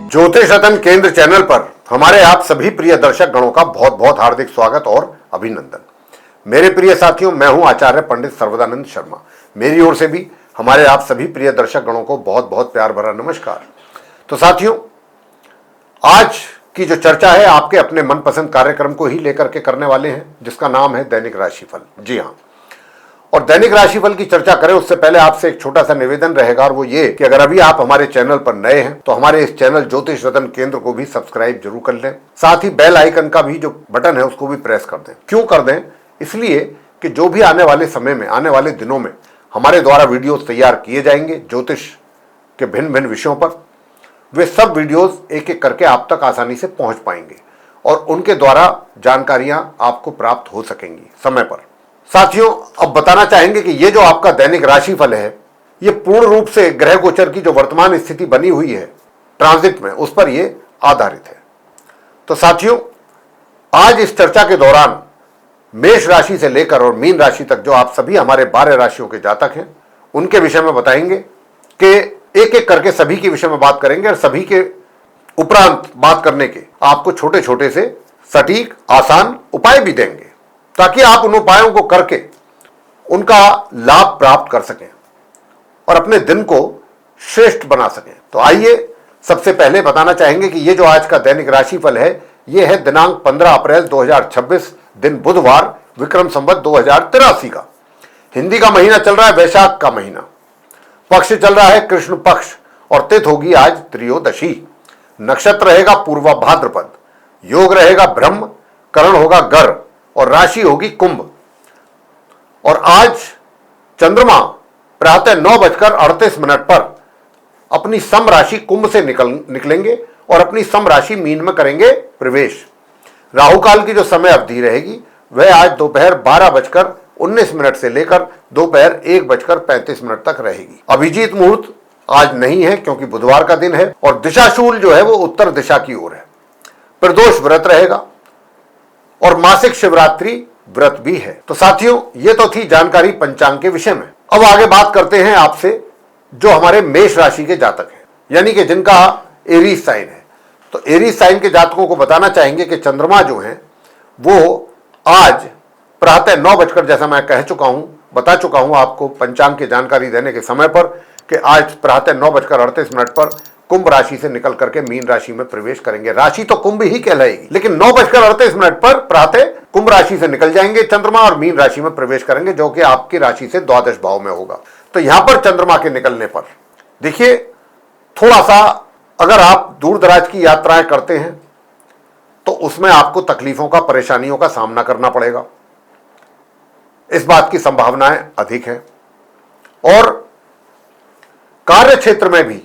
ज्योतिष रतन केंद्र चैनल पर हमारे आप सभी प्रिय दर्शक गणों का बहुत बहुत हार्दिक स्वागत और अभिनंदन। मेरे प्रिय साथियों, मैं हूं आचार्य पंडित सर्वदानंद शर्मा। मेरी ओर से भी हमारे आप सभी प्रिय दर्शक गणों को बहुत बहुत प्यार भरा नमस्कार। तो साथियों, आज की जो चर्चा है आपके अपने मनपसंद कार्यक्रम को ही लेकर के करने वाले हैं, जिसका नाम है दैनिक राशिफल। जी हाँ, और दैनिक राशिफल की चर्चा करें उससे पहले आपसे एक छोटा सा निवेदन रहेगा, और वो ये कि अगर अभी आप हमारे चैनल पर नए हैं तो हमारे इस चैनल ज्योतिष रतन केंद्र को भी सब्सक्राइब जरूर कर लें। साथ ही बेल आइकन का भी जो बटन है उसको भी प्रेस कर दें। क्यों कर दें? इसलिए कि जो भी आने वाले समय में, आने वाले दिनों में हमारे द्वारा वीडियोस तैयार किए जाएंगे ज्योतिष के भिन्न भिन्न विषयों पर, वे सब वीडियोस एक एक करके आप तक आसानी से पहुंच पाएंगे और उनके द्वारा जानकारियां आपको प्राप्त हो सकेंगी समय पर। साथियों, अब बताना चाहेंगे कि ये जो आपका दैनिक राशिफल है, ये पूर्ण रूप से ग्रह गोचर की जो वर्तमान स्थिति बनी हुई है ट्रांजिट में, उस पर ये आधारित है। तो साथियों, आज इस चर्चा के दौरान मेष राशि से लेकर और मीन राशि तक जो आप सभी हमारे 12 राशियों के जातक हैं, उनके विषय में बताएंगे कि एक एक करके सभी के विषय में बात करेंगे, और सभी के उपरांत बात करने के आपको छोटे छोटे से सटीक आसान उपाय भी देंगे, ताकि आप उन उपायों को करके उनका लाभ प्राप्त कर सकें और अपने दिन को श्रेष्ठ बना सकें। तो आइए, सबसे पहले बताना चाहेंगे कि ये जो आज का दैनिक राशिफल है, ये है दिनांक 15 अप्रैल 2026, दिन बुधवार, विक्रम संवत 2083 का। हिंदी का महीना चल रहा है वैशाख का महीना, पक्ष चल रहा है कृष्ण पक्ष, और तिथि होगी आज त्रयोदशी। नक्षत्र रहेगा पूर्वा भाद्रपद, योग रहेगा ब्रह्म, करण होगा गर, और राशि होगी कुंभ। और आज चंद्रमा प्रातः 9:38 पर अपनी सम राशि कुंभ से निकलेंगे और अपनी सम राशि मीन में करेंगे प्रवेश। राहु काल की जो समय अवधि रहेगी वह आज दोपहर 12:19 से लेकर दोपहर 1:35 तक रहेगी। अभिजीत मुहूर्त आज नहीं है क्योंकि बुधवार का दिन है, और दिशाशूल जो है वो उत्तर दिशा की ओर है। प्रदोष व्रत रहेगा और मासिक शिवरात्रि व्रत भी है। तो साथियों, ये तो थी जानकारी पंचांग के विषय में। अब आगे बात करते हैं आपसे जो हमारे मेष राशि के जातक हैं, यानी कि जिनका एरीज साइन है। तो एरीज साइन के जातकों को बताना चाहेंगे कि चंद्रमा जो है वो आज प्रातः 9 जैसा मैं बता चुका हूं आपको पंचांग की जानकारी देने के समय पर, कि आज प्रातः 9:38 पर कुंभ राशि से निकल करके मीन राशि में प्रवेश करेंगे। राशि तो कुंभ ही कहलाएगी, लेकिन 9:38 पर प्रातः कुंभ राशि से निकल जाएंगे चंद्रमा और मीन राशि में प्रवेश करेंगे, जो कि आपकी राशि से द्वादश भाव में होगा। तो यहां पर चंद्रमा के निकलने पर देखिए, थोड़ा सा अगर आप दूर दराज की यात्राएं करते हैं तो उसमें आपको तकलीफों का, परेशानियों का सामना करना पड़ेगा, इस बात की संभावनाएं अधिक है। और कार्य क्षेत्र में भी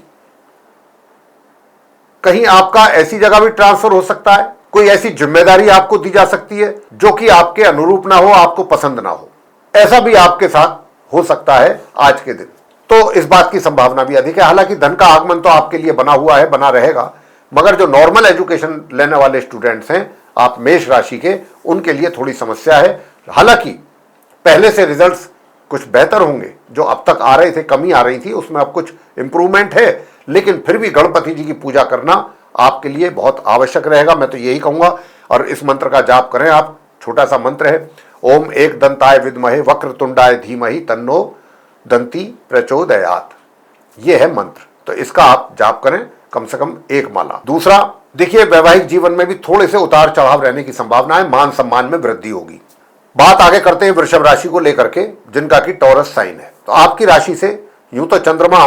कहीं आपका ऐसी जगह भी ट्रांसफर हो सकता है, कोई ऐसी जिम्मेदारी आपको दी जा सकती है जो कि आपके अनुरूप ना हो, आपको पसंद ना हो, ऐसा भी आपके साथ हो सकता है आज के दिन। तो इस बात की संभावना भी अधिक है। हालांकि धन का आगमन तो आपके लिए बना हुआ है, बना रहेगा, मगर जो नॉर्मल एजुकेशन लेने वाले स्टूडेंट्स हैं आप मेष राशि के, उनके लिए थोड़ी समस्या है। हालांकि पहले से रिजल्ट्स कुछ बेहतर होंगे, जो अब तक आ रहे थे, कमी आ रही थी, उसमें अब कुछ इंप्रूवमेंट है, लेकिन फिर भी गणपति जी की पूजा करना आपके लिए बहुत आवश्यक रहेगा, मैं तो यही कहूंगा। और इस मंत्र का जाप करें आप। छोटा सा मंत्र है, ओम एक दंताय विद्महे वक्रतुंडाय धीमहि तन्नो दंती प्रचोदयात। ये है मंत्र, तो इसका आप जाप करें कम से कम 1 माला। दूसरा, देखिए, वैवाहिक जीवन में भी थोड़े से उतार चढ़ाव रहने की संभावना है, मान सम्मान में वृद्धि होगी। बात आगे करते हैं वृषभ राशि को लेकर के, जिनका की टॉरस साइन है। तो आपकी राशि से यूं तो चंद्रमा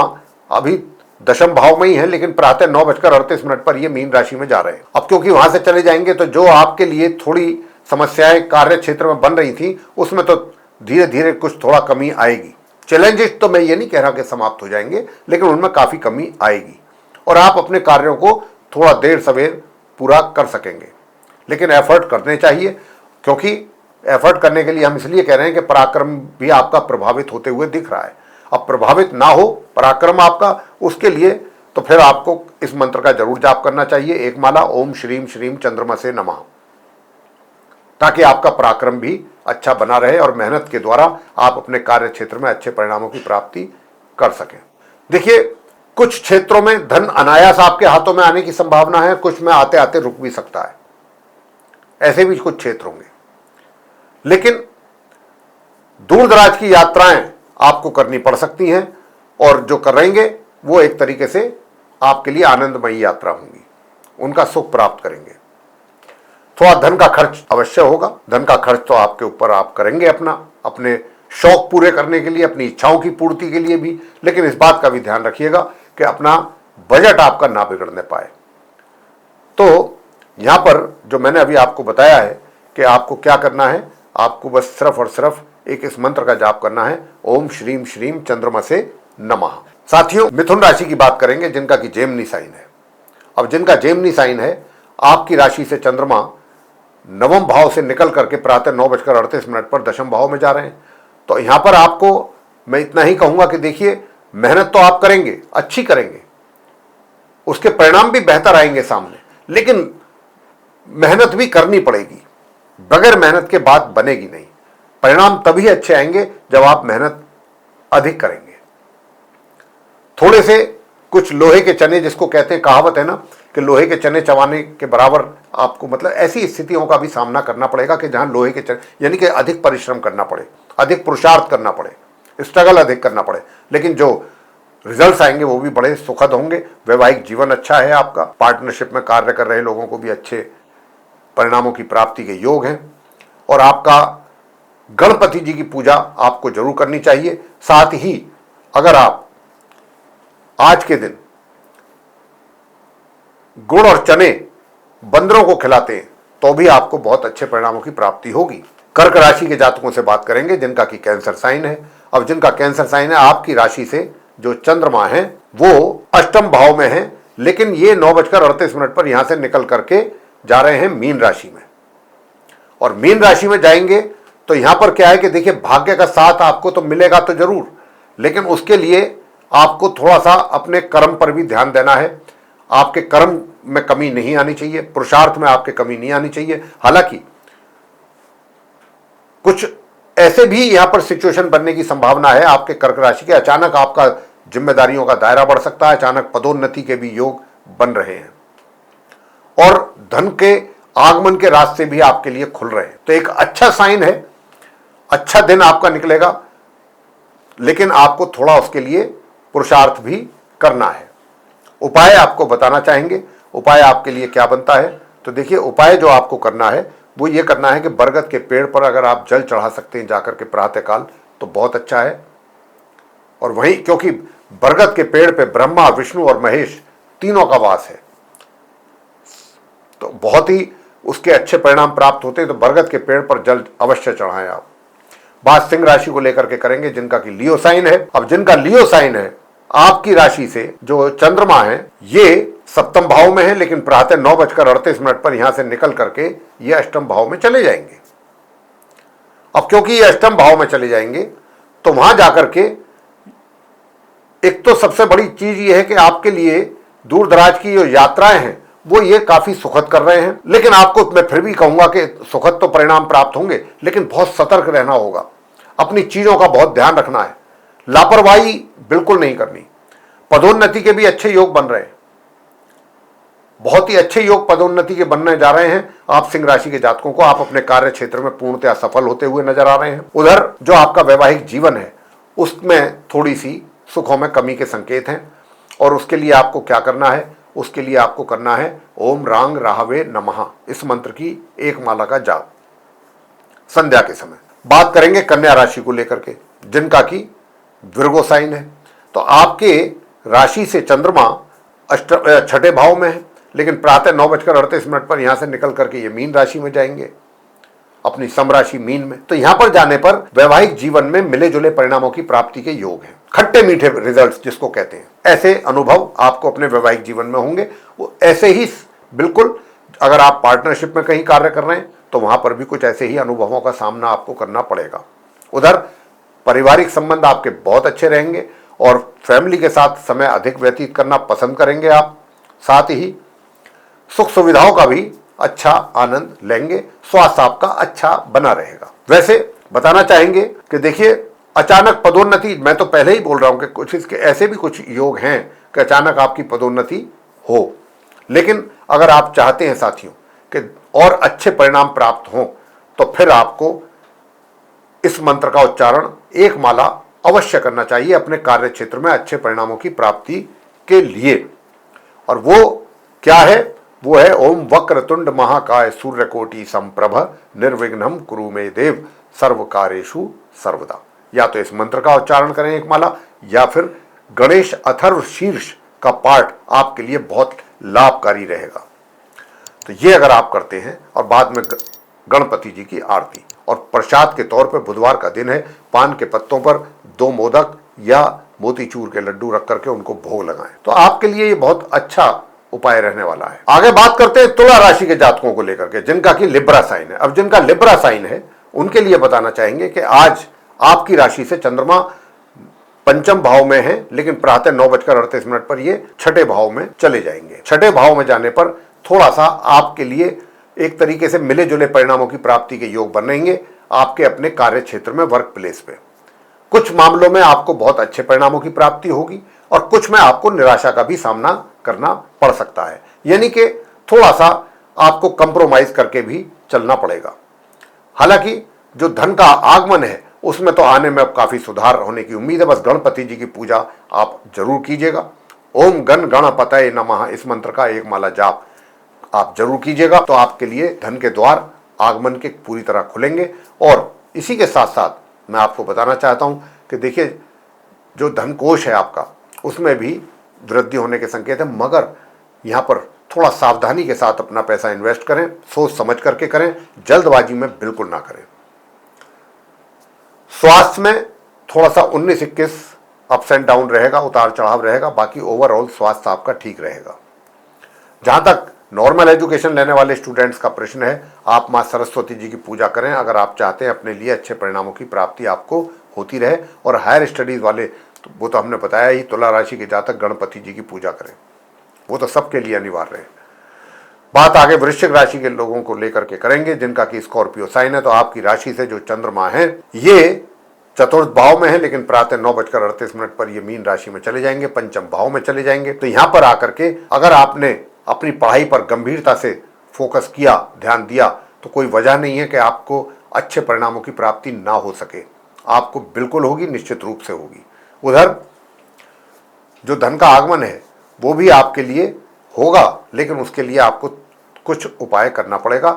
अभी दशम भाव में ही है, लेकिन प्रातः 9:38 पर ये मीन राशि में जा रहे हैं। अब क्योंकि वहां से चले जाएंगे तो जो आपके लिए थोड़ी समस्याएं कार्य क्षेत्र में बन रही थी, उसमें तो धीरे धीरे कुछ थोड़ा कमी आएगी। चैलेंजेस तो मैं ये नहीं कह रहा कि समाप्त हो जाएंगे, लेकिन उनमें काफी कमी आएगी और आप अपने कार्यों को थोड़ा देर सवेर पूरा कर सकेंगे। लेकिन एफर्ट करने चाहिए, क्योंकि एफर्ट करने के लिए हम इसलिए कह रहे हैं कि पराक्रम भी आपका प्रभावित होते हुए दिख रहा है। अब प्रभावित ना हो पराक्रम आपका, उसके लिए तो फिर आपको इस मंत्र का जरूर जाप करना चाहिए, 1 माला, ओम श्रीम श्रीम चंद्रमसे नमः, ताकि आपका पराक्रम भी अच्छा बना रहे और मेहनत के द्वारा आप अपने कार्य क्षेत्र में अच्छे परिणामों की प्राप्ति कर सकें। देखिए, कुछ क्षेत्रों में धन अनायास आपके हाथों में आने की संभावना है, कुछ में आते आते रुक भी सकता है, ऐसे भी कुछ क्षेत्र होंगे। लेकिन दूर दराज की यात्राएं आपको करनी पड़ सकती हैं, और जो करेंगे वो एक तरीके से आपके लिए आनंदमयी यात्रा होंगी, उनका सुख प्राप्त करेंगे। थोड़ा धन का खर्च अवश्य होगा, धन का खर्च तो आपके ऊपर आप करेंगे अपने शौक पूरे करने के लिए, अपनी इच्छाओं की पूर्ति के लिए भी, लेकिन इस बात का भी ध्यान रखिएगा कि अपना बजट आपका ना बिगड़ने पाए। तो यहां पर जो मैंने अभी आपको बताया है कि आपको क्या करना है, आपको बस सिर्फ और सिर्फ एक इस मंत्र का जाप करना है, ओम श्रीम श्रीम चंद्रमसे नमः। साथियों, मिथुन राशि की बात करेंगे जिनका कि जेमिनी साइन है। अब जिनका जेमिनी साइन है, आपकी राशि से चंद्रमा नवम भाव से निकल करके प्रातः 9:38 पर दशम भाव में जा रहे हैं। तो यहां पर आपको मैं इतना ही कहूंगा कि देखिए, मेहनत तो आप करेंगे, अच्छी करेंगे, उसके परिणाम भी बेहतर आएंगे सामने, लेकिन मेहनत भी करनी पड़ेगी। बगैर मेहनत के बात बनेगी नहीं। परिणाम तभी अच्छे आएंगे जब आप मेहनत अधिक करेंगे। थोड़े से कुछ लोहे के चने, जिसको कहते हैं, कहावत है ना कि लोहे के चने चबाने के बराबर आपको, मतलब ऐसी स्थितियों का भी सामना करना पड़ेगा कि जहां लोहे के चने, यानी कि अधिक परिश्रम करना पड़े, अधिक पुरुषार्थ करना पड़े, स्ट्रगल अधिक करना पड़े, लेकिन जो रिजल्ट्स आएंगे वो भी बड़े सुखद होंगे। वैवाहिक जीवन अच्छा है आपका, पार्टनरशिप में कार्य कर रहे लोगों को भी अच्छे परिणामों की प्राप्ति के योग हैं। और आपका गणपति जी की पूजा आपको जरूर करनी चाहिए। साथ ही अगर आप आज के दिन गुड़ और चने बंदरों को खिलाते हैं तो भी आपको बहुत अच्छे परिणामों की प्राप्ति होगी। कर्क राशि के जातकों से बात करेंगे जिनका कि कैंसर साइन है। अब जिनका कैंसर साइन है, आपकी राशि से जो चंद्रमा है वो अष्टम भाव में है, लेकिन ये 9:38 पर यहां से निकल करके जा रहे हैं मीन राशि में। और मीन राशि में जाएंगे तो यहां पर क्या है कि देखिए, भाग्य का साथ आपको तो मिलेगा तो जरूर, लेकिन उसके लिए आपको थोड़ा सा अपने कर्म पर भी ध्यान देना है। आपके कर्म में कमी नहीं आनी चाहिए, पुरुषार्थ में आपके कमी नहीं आनी चाहिए। हालांकि कुछ ऐसे भी यहां पर सिचुएशन बनने की संभावना है आपके कर्क राशि के, अचानक आपका जिम्मेदारियों का दायरा बढ़ सकता है, अचानक पदोन्नति के भी योग बन रहे हैं, और धन के आगमन के रास्ते भी आपके लिए खुल रहे हैं। तो एक अच्छा साइन है, अच्छा दिन आपका निकलेगा, लेकिन आपको थोड़ा उसके लिए पुरुषार्थ भी करना है। उपाय आपको बताना चाहेंगे, उपाय आपके लिए क्या बनता है। तो देखिए, उपाय जो आपको करना है वो ये करना है कि बरगद के पेड़ पर अगर आप जल चढ़ा सकते हैं जाकर के प्रातःकाल तो बहुत अच्छा है। और वहीं, क्योंकि बरगद के पेड़ पे ब्रह्मा, विष्णु और महेश तीनों का वास है, तो बहुत ही उसके अच्छे परिणाम प्राप्त होते हैं। तो बरगद के पेड़ पर जल अवश्य चढ़ाएं आप। बात सिंह राशि को लेकर के करेंगे जिनका कि लियो साइन है। अब जिनका लियो साइन है, आपकी राशि से जो चंद्रमा है ये सप्तम भाव में है, लेकिन प्रातः 9:38 पर यहां से निकल करके ये अष्टम भाव में चले जाएंगे। अब क्योंकि ये अष्टम भाव में चले जाएंगे तो वहां जाकर के एक तो सबसे बड़ी चीज ये है कि आपके लिए दूर दराज की जो यात्राएं हैं वो ये काफी सुखद कर रहे हैं। लेकिन आपको मैं फिर भी कहूंगा कि सुखद तो परिणाम प्राप्त होंगे, लेकिन बहुत सतर्क रहना होगा, अपनी चीजों का बहुत ध्यान रखना है, लापरवाही बिल्कुल नहीं करनी। पदोन्नति के भी अच्छे योग बन रहे हैं, बहुत ही अच्छे योग पदोन्नति के बनने जा रहे हैं। आप सिंह राशि के जातकों को आप अपने कार्य क्षेत्र में पूर्णतः सफल होते हुए नजर आ रहे हैं। उधर जो आपका वैवाहिक जीवन है उसमें थोड़ी सी सुखों में कमी के संकेत हैं, और उसके लिए आपको क्या करना है, उसके लिए आपको करना है ओम रांग राहवे नमः, इस मंत्र की एक माला का जाप संध्या के समय। बात करेंगे कन्या राशि को लेकर के जिनका कि विर्गो साइन है। तो आपके राशि से चंद्रमा छठे भाव में है, लेकिन प्रातः 9:38 पर यहां से निकल करके ये मीन राशि में जाएंगे, अपनी समराशि मीन में। तो यहां पर जाने पर वैवाहिक जीवन में मिले जुले परिणामों की प्राप्ति के योग हैं, खट्टे मीठे रिजल्ट्स जिसको कहते हैं। ऐसे अनुभव आपको अपने वैवाहिक जीवन में होंगे। वो ऐसे ही बिल्कुल, अगर आप पार्टनरशिप में कहीं कार्य कर रहे हैं तो वहां पर भी कुछ ऐसे ही अनुभवों का सामना आपको करना पड़ेगा। उधर पारिवारिक संबंध आपके बहुत अच्छे रहेंगे और फैमिली के साथ समय अधिक व्यतीत करना पसंद करेंगे आप। साथ ही सुख सुविधाओं का भी अच्छा आनंद लेंगे, स्वास्थ्य आपका अच्छा बना रहेगा। वैसे बताना चाहेंगे कि देखिए, अचानक पदोन्नति, मैं तो पहले ही बोल रहा हूं कि कुछ इसके ऐसे भी कुछ योग हैं कि अचानक आपकी पदोन्नति हो। लेकिन अगर आप चाहते हैं साथियों कि और अच्छे परिणाम प्राप्त हों, तो फिर आपको इस मंत्र का उच्चारण एक माला अवश्य करना चाहिए अपने कार्य क्षेत्र में अच्छे परिणामों की प्राप्ति के लिए। और वो क्या है? वो है ओम वक्रतुंड महाकाय सूर्यकोटि समप्रभ निर्विघ्नं कुरु मे देव सर्व कार्येषु सर्वदा। या तो इस मंत्र का उच्चारण करें एक माला, या फिर गणेश अथर्व शीर्ष का पाठ आपके लिए बहुत लाभकारी रहेगा। तो ये अगर आप करते हैं, और बाद में गणपति जी की आरती, और प्रसाद के तौर पर बुधवार का दिन है, पान के पत्तों पर 2 मोदक या मोतीचूर के लड्डू रख करके उनको भोग लगाएं, तो आपके लिए ये बहुत अच्छा उपाय रहने वाला है। आगे बात करते हैं तुला राशि के जातकों को लेकर के, जिनका कि लिब्रा साइन है। अब जिनका लिब्रा साइन है उनके लिए बताना चाहेंगे कि आज आपकी राशि से चंद्रमा पंचम भाव में है, लेकिन प्रातः 9:38 पर ये छठे भाव में चले जाएंगे। छठे भाव में जाने पर थोड़ा सा आपके लिए एक तरीके से मिले जुले परिणामों की प्राप्ति के योग बनेंगे आपके अपने कार्य क्षेत्र में, वर्क प्लेस पे। कुछ मामलों में आपको बहुत अच्छे परिणामों की प्राप्ति होगी, और कुछ में आपको निराशा का भी सामना करना पड़ सकता है। यानी कि थोड़ा सा आपको कंप्रोमाइज करके भी चलना पड़ेगा। हालांकि जो धन का आगमन है उसमें तो आने में अब काफी सुधार होने की उम्मीद है। बस गणपति जी की पूजा आप जरूर कीजिएगा। ओम गण गणपतये नमः इस मंत्र का एक माला जाप आप जरूर कीजिएगा, तो आपके लिए धन के द्वार आगमन के पूरी तरह खुलेंगे। और इसी के साथ साथ मैं आपको बताना चाहता हूं कि देखिए, जो धन कोष है आपका, उसमें भी वृद्धि होने के संकेत है, मगर यहां पर थोड़ा सावधानी के साथ अपना पैसा इन्वेस्ट करें, सोच समझ करके करें, जल्दबाजी में बिल्कुल ना करें। स्वास्थ्य में थोड़ा सा 19-21 अप्स एंड डाउन रहेगा, उतार चढ़ाव रहेगा, बाकी ओवरऑल स्वास्थ्य आपका ठीक रहेगा। जहां तक नॉर्मल एजुकेशन लेने वाले स्टूडेंट्स का प्रश्न है, आप मां सरस्वती जी की पूजा करें अगर आप चाहते हैं अपने लिए अच्छे परिणामों की प्राप्ति आपको होती रहे। और हायर स्टडीज वाले, तो वो तो हमने बताया ही, तुला राशि के जातक गणपति जी की पूजा करें, वो तो सबके लिए अनिवार्य है। बात आगे वृश्चिक राशि के लोगों को लेकर के करेंगे, जिनका कि स्कॉर्पियो साइन है। तो आपकी राशि से जो चंद्रमा है ये चतुर्थ भाव में है, लेकिन प्रातः 9:38 पर ये मीन राशि में चले जाएंगे, पंचम भाव में चले जाएंगे। तो यहां पर आकर के अगर आपने अपनी पढ़ाई पर गंभीरता से फोकस किया, ध्यान दिया, तो कोई वजह नहीं है कि आपको अच्छे परिणामों की प्राप्ति ना हो सके। आपको बिल्कुल होगी, निश्चित रूप से होगी। उधर जो धन का आगमन है वो भी आपके लिए होगा, लेकिन उसके लिए आपको कुछ उपाय करना पड़ेगा।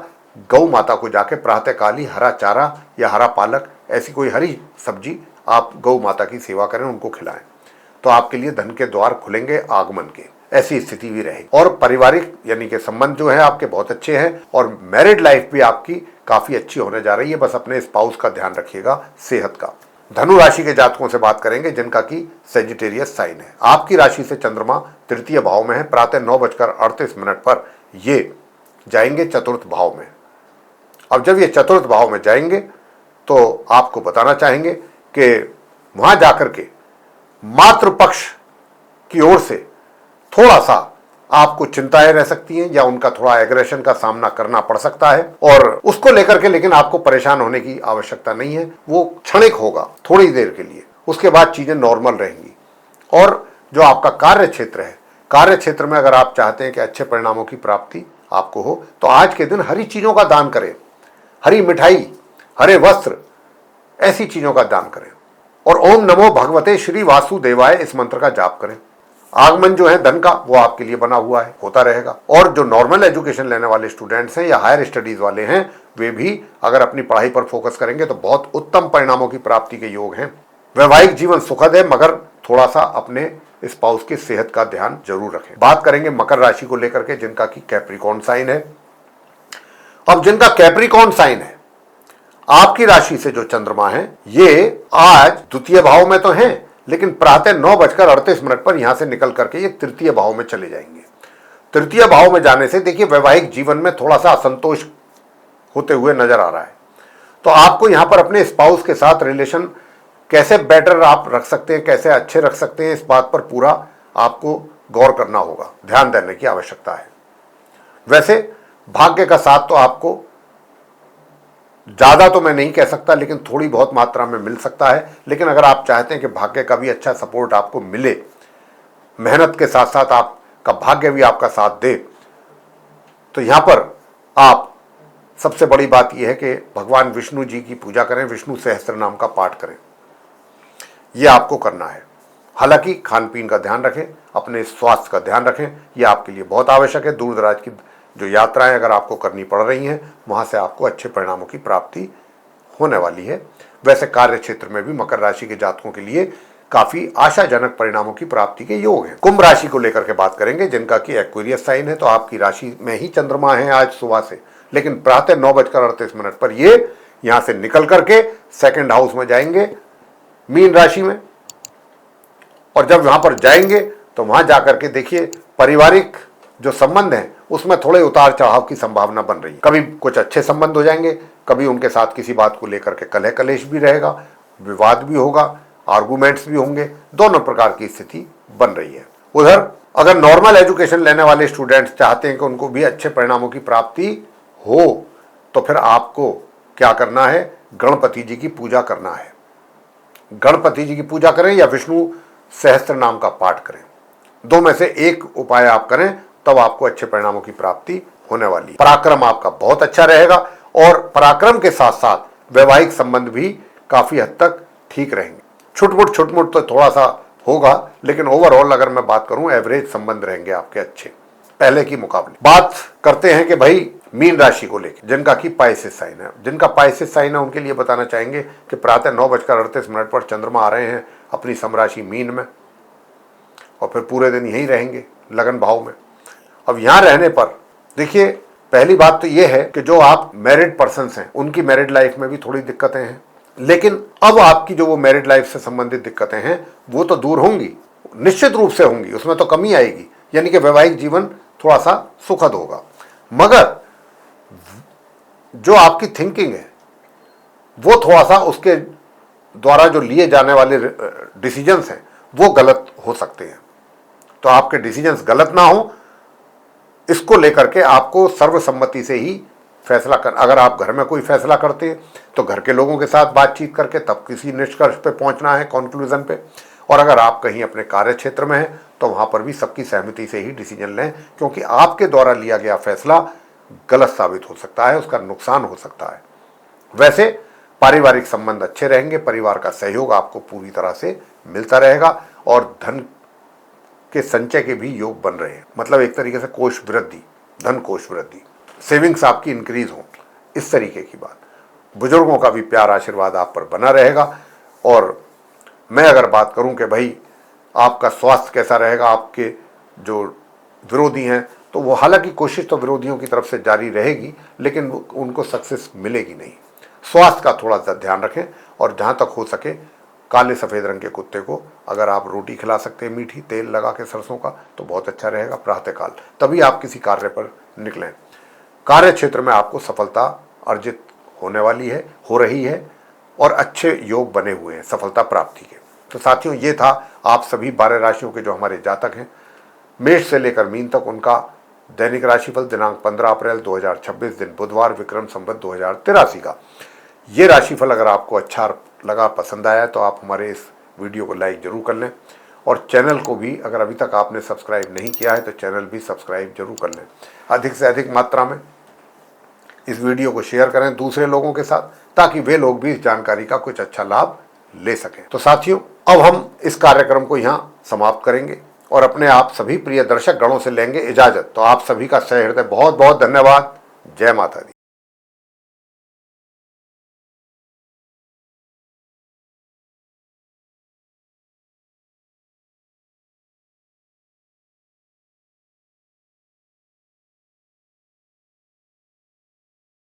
गौ माता को जाके प्रातःकाल ही हरा चारा या हरा पालक, ऐसी कोई हरी सब्जी आप गौ माता की सेवा करें, उनको खिलाएं, तो आपके लिए धन के द्वार खुलेंगे आगमन के। ऐसी स्थिति भी रहेगी। और पारिवारिक यानी कि संबंध जो है आपके बहुत अच्छे हैं, और मैरिड लाइफ भी आपकी काफी अच्छी होने जा रही है। बस अपने स्पाउस का ध्यान रखिएगा, सेहत का। धनु राशि के जातकों से बात करेंगे, जिनका कि सेजिटेरियस साइन है। आपकी राशि से चंद्रमा तृतीय भाव में है, प्रातः 9:38 पर ये जाएंगे चतुर्थ भाव में। अब जब ये चतुर्थ भाव में जाएंगे तो आपको बताना चाहेंगे कि वहां जाकर के मातृपक्ष की ओर से थोड़ा सा आपको चिंताएं रह सकती हैं, या उनका थोड़ा एग्रेशन का सामना करना पड़ सकता है, और उसको लेकर के लेकिन आपको परेशान होने की आवश्यकता नहीं है। वो क्षणिक होगा, थोड़ी देर के लिए, उसके बाद चीजें नॉर्मल रहेंगी। और जो आपका कार्य क्षेत्र है, कार्य क्षेत्र में अगर आप चाहते हैं कि अच्छे परिणामों की प्राप्ति आपको हो, तो आज के दिन हरी चीजों का दान करें, हरी मिठाई, हरे वस्त्र, ऐसी चीजों का दान करें। और ओम नमो भगवते श्री वासुदेवाय इस मंत्र का जाप करें। आगमन जो है धन का वो आपके लिए बना हुआ है, होता रहेगा। और जो नॉर्मल एजुकेशन लेने वाले स्टूडेंट्स हैं या हायर स्टडीज वाले हैं, वे भी अगर अपनी पढ़ाई पर फोकस करेंगे तो बहुत उत्तम परिणामों की प्राप्ति के योग हैं। वैवाहिक जीवन सुखद है, मगर थोड़ा सा अपने स्पाउस की सेहत का ध्यान जरूर रखें। बात करेंगे मकर राशि को लेकर के, जिनका कि कैप्रिकॉर्न साइन है। अब जिनका कैप्रिकॉर्न साइन है, आपकी राशि से जो चंद्रमा है ये आज द्वितीय भाव में तो हैं, लेकिन प्रातः 9:38 पर यहां से निकल करके ये तृतीय भाव में चले जाएंगे। तृतीय भाव में जाने से देखिए वैवाहिक जीवन में थोड़ा सा असंतोष होते हुए नजर आ रहा है। तो आपको यहां पर अपने स्पाउस के साथ रिलेशन कैसे बेटर आप रख सकते हैं, कैसे अच्छे रख सकते हैं, इस बात पर पूरा आपको गौर करना होगा, ध्यान देने की आवश्यकता है। वैसे भाग्य का साथ तो आपको ज्यादा तो मैं नहीं कह सकता, लेकिन थोड़ी बहुत मात्रा में मिल सकता है। लेकिन अगर आप चाहते हैं कि भाग्य का भी अच्छा सपोर्ट आपको मिले, मेहनत के साथ साथ आपका भाग्य भी आपका साथ दे, तो यहां पर आप सबसे बड़ी बात यह है कि भगवान विष्णु जी की पूजा करें, विष्णु सहस्त्र नाम का पाठ करें, यह आपको करना है। हालांकि खान पीन का ध्यान रखें, अपने स्वास्थ्य का ध्यान रखें, यह आपके लिए बहुत आवश्यक है। दूर दराज की जो यात्राएं अगर आपको करनी पड़ रही हैं, वहां से आपको अच्छे परिणामों की प्राप्ति होने वाली है। वैसे कार्य क्षेत्र में भी मकर राशि के जातकों के लिए काफी आशाजनक परिणामों की प्राप्ति के योग हैं। कुंभ राशि को लेकर के बात करेंगे, जिनका कि एक्वेरियस साइन है, तो आपकी राशि में ही चंद्रमा है आज सुबह से, लेकिन प्रातः 9:38 पर ये यहां से निकल करके सेकंड हाउस में जाएंगे, मीन राशि में। और जब वहां पर जाएंगे तो वहां जाकर के देखिए पारिवारिक जो संबंध हैं उसमें थोड़े उतार चढ़ाव की संभावना बन रही है। कभी कुछ अच्छे संबंध हो जाएंगे, कभी उनके साथ किसी बात को लेकर के कलह कलेश भी रहेगा, विवाद भी होगा, आर्गुमेंट्स भी होंगे, दोनों प्रकार की स्थिति बन रही है। उधर अगर नॉर्मल एजुकेशन लेने वाले स्टूडेंट्स चाहते हैं कि उनको भी अच्छे परिणामों की प्राप्ति हो, तो फिर आपको क्या करना है, गणपति जी की पूजा करना है। गणपति जी की पूजा करें या विष्णु सहस्त्र नाम का पाठ करें, दो में से एक उपाय आप करें, तब आपको अच्छे परिणामों की प्राप्ति होने वाली है। पराक्रम आपका बहुत अच्छा रहेगा और पराक्रम के साथ साथ वैवाहिक संबंध भी काफी हद तक ठीक रहेंगे। छुटमुट तो थोड़ा सा होगा, लेकिन ओवरऑल अगर मैं बात करूं एवरेज संबंध रहेंगे आपके अच्छे पहले की मुकाबले। बात करते हैं कि भाई मीन राशि को लेकर, जिनका कि पाइसेस साइन है, जिनका पाइसेस साइन है उनके लिए बताना चाहेंगे कि प्रातः 9:38 पर चंद्रमा आ रहे हैं अपनी समराशि मीन में, और फिर पूरे दिन यहीं रहेंगे लगन भाव में। अब यहां रहने पर देखिए, पहली बात तो यह है कि जो आप मैरिड पर्सन्स हैं उनकी मैरिड लाइफ में भी थोड़ी दिक्कतें हैं, लेकिन अब आपकी जो वो मैरिड लाइफ से संबंधित दिक्कतें हैं वो तो दूर होंगी, निश्चित रूप से होंगी, उसमें तो कमी आएगी, यानी कि वैवाहिक जीवन थोड़ा सा सुखद होगा। मगर जो आपकी थिंकिंग है वो थोड़ा सा उसके द्वारा जो लिए जाने वाले डिसीजंस हैं वो गलत हो सकते हैं। तो आपके डिसीजंस गलत ना हो, इसको लेकर के आपको सर्वसम्मति से ही फैसला कर, अगर आप घर में कोई फैसला करते हैं तो घर के लोगों के साथ बातचीत करके तब किसी निष्कर्ष पे पहुंचना है, कंक्लूजन पे। और अगर आप कहीं अपने कार्य क्षेत्र में हैं तो वहां पर भी सबकी सहमति से ही डिसीजन लें, क्योंकि आपके द्वारा लिया गया फैसला गलत साबित हो सकता है, उसका नुकसान हो सकता है। वैसे पारिवारिक संबंध अच्छे रहेंगे, परिवार का सहयोग आपको पूरी तरह से मिलता रहेगा और धन के संचय के भी योग बन रहे हैं, मतलब एक तरीके से कोष वृद्धि, धन कोष वृद्धि, सेविंग्स आपकी इंक्रीज हो, इस तरीके की बात। बुजुर्गों का भी प्यार आशीर्वाद आप पर बना रहेगा। और मैं अगर बात करूं कि भाई आपका स्वास्थ्य कैसा रहेगा, आपके जो विरोधी हैं तो वो, हालांकि कोशिश तो विरोधियों की तरफ से जारी रहेगी, लेकिन उनको सक्सेस मिलेगी नहीं। स्वास्थ्य का थोड़ा सा ध्यान रखें, और जहां तक हो सके काले सफ़ेद रंग के कुत्ते को अगर आप रोटी खिला सकते हैं मीठी तेल लगा के सरसों का, तो बहुत अच्छा रहेगा प्रातःकाल, तभी आप किसी कार्य पर निकलें। कार्य क्षेत्र में आपको सफलता अर्जित होने वाली है, हो रही है, और अच्छे योग बने हुए हैं सफलता प्राप्ति के। तो साथियों, ये था आप सभी 12 राशियों के जो हमारे जातक हैं, मेष से लेकर मीन तक, उनका दैनिक राशिफल दिनांक 15 अप्रैल 2026 दिन बुधवार, विक्रम संवत 2083 का। ये राशिफल अगर आपको अच्छा लगा, पसंद आया, तो आप हमारे इस वीडियो को लाइक जरूर कर लें, और चैनल को भी अगर अभी तक आपने सब्सक्राइब नहीं किया है तो चैनल भी सब्सक्राइब जरूर कर लें। अधिक से अधिक मात्रा में इस वीडियो को शेयर करें दूसरे लोगों के साथ, ताकि वे लोग भी इस जानकारी का कुछ अच्छा लाभ ले सकें। तो साथियों, अब हम इस कार्यक्रम को यहाँ समाप्त करेंगे और अपने आप सभी प्रिय दर्शक गणों से लेंगे इजाजत। तो आप सभी का सह हृदय बहुत बहुत धन्यवाद। जय माता दी।